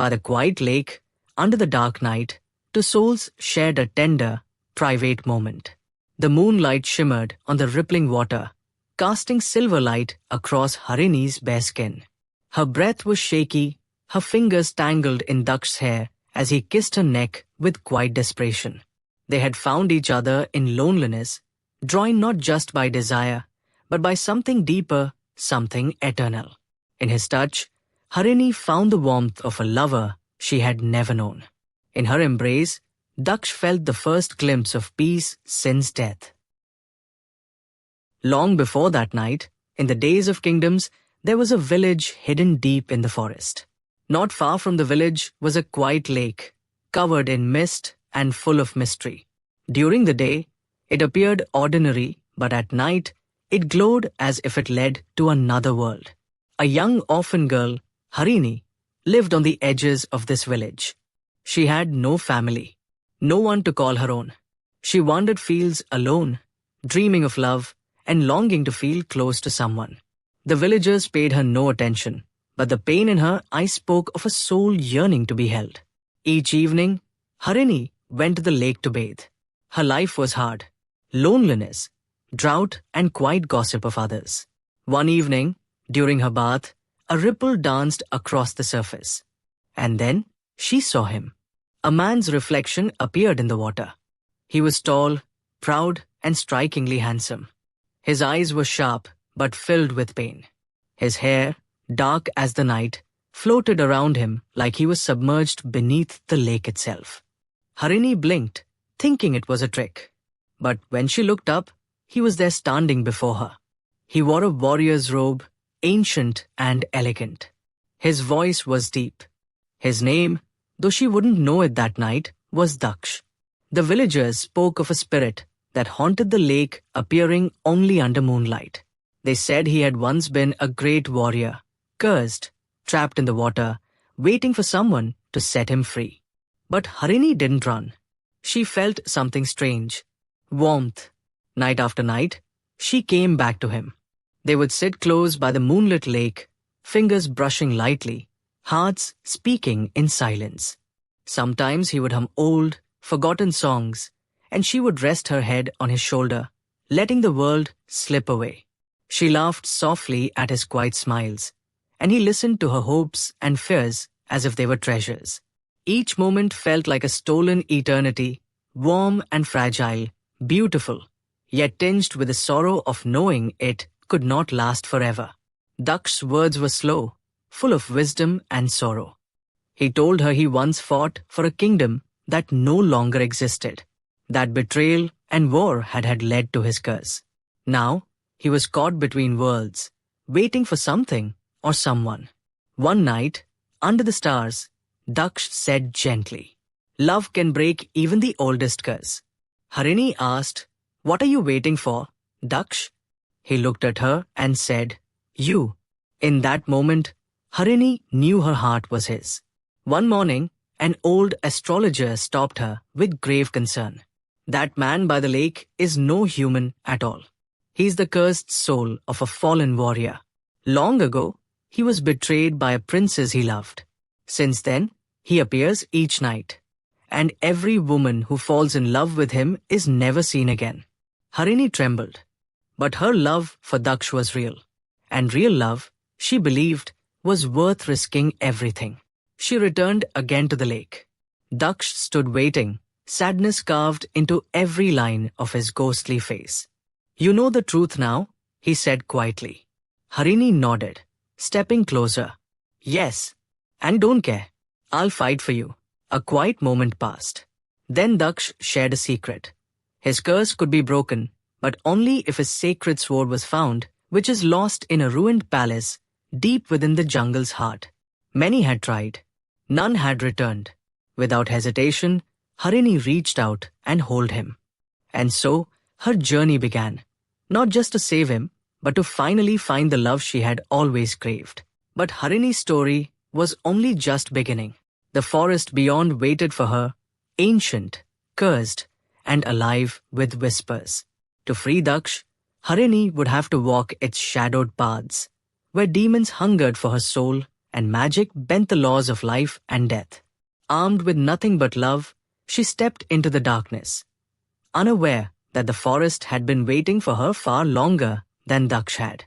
By the quiet lake, under the dark night, two souls shared a tender, private moment. The moonlight shimmered on the rippling water, casting silver light across Harini's bare skin. Her breath was shaky, her fingers tangled in Daksh's hair as he kissed her neck with quiet desperation. They had found each other in loneliness, drawn not just by desire, but by something deeper, something eternal. In his touch, Harini found the warmth of a lover she had never known. In her embrace, Daksh felt the first glimpse of peace since death. Long before that night, in the days of kingdoms, there was a village hidden deep in the forest. Not far from the village was a quiet lake, covered in mist and full of mystery. During the day, it appeared ordinary, but at night, it glowed as if it led to another world. A young orphan girl, Harini, lived on the edges of this village. She had no family, no one to call her own. She wandered fields alone, dreaming of love and longing to feel close to someone. The villagers paid her no attention, but the pain in her eyes spoke of a soul yearning to be held. Each evening, Harini went to the lake to bathe. Her life was hard. Loneliness, drought, and quiet gossip of others. One evening, during her bath, a ripple danced across the surface. And then, she saw him. A man's reflection appeared in the water. He was tall, proud, and strikingly handsome. His eyes were sharp, but filled with pain. His hair, dark as the night, floated around him like he was submerged beneath the lake itself. Harini blinked, thinking it was a trick. But when she looked up, he was there standing before her. He wore a warrior's robe, ancient and elegant. His voice was deep. His name, though she wouldn't know it that night, was Daksh. The villagers spoke of a spirit that haunted the lake, appearing only under moonlight. They said he had once been a great warrior, cursed, trapped in the water, waiting for someone to set him free. But Harini didn't run. She felt something strange. Warmth. Night after night, she came back to him. They would sit close by the moonlit lake, fingers brushing lightly, hearts speaking in silence. Sometimes he would hum old, forgotten songs, and she would rest her head on his shoulder, letting the world slip away. She laughed softly at his quiet smiles, and he listened to her hopes and fears as if they were treasures. Each moment felt like a stolen eternity, warm and fragile, beautiful, yet tinged with the sorrow of knowing it could not last forever. Daksh's words were slow, full of wisdom and sorrow. He told her he once fought for a kingdom that no longer existed, that betrayal and war had led to his curse. Now, he was caught between worlds, waiting for something or someone. One night, under the stars, Daksh said gently, "Love can break even the oldest curse." Harini asked, "What are you waiting for, Daksh?" He looked at her and said, "You." In that moment, Harini knew her heart was his. One morning, an old astrologer stopped her with grave concern. "That man by the lake is no human at all. He's the cursed soul of a fallen warrior. Long ago, he was betrayed by a princess he loved. Since then, he appears each night. And every woman who falls in love with him is never seen again." Harini trembled. But her love for Daksh was real. And real love, she believed, was worth risking everything. She returned again to the lake. Daksh stood waiting, sadness carved into every line of his ghostly face. "You know the truth now?" he said quietly. Harini nodded, stepping closer. "Yes, and don't care. I'll fight for you." A quiet moment passed. Then Daksh shared a secret. His curse could be broken, but only if his sacred sword was found, which is lost in a ruined palace deep within the jungle's heart. Many had tried. None had returned. Without hesitation, Harini reached out and held him. And so, her journey began. Not just to save him, but to finally find the love she had always craved. But Harini's story was only just beginning. The forest beyond waited for her, ancient, cursed, and alive with whispers. To free Daksh, Harini would have to walk its shadowed paths, where demons hungered for her soul and magic bent the laws of life and death. Armed with nothing but love, she stepped into the darkness, unaware that the forest had been waiting for her far longer than Daksh had.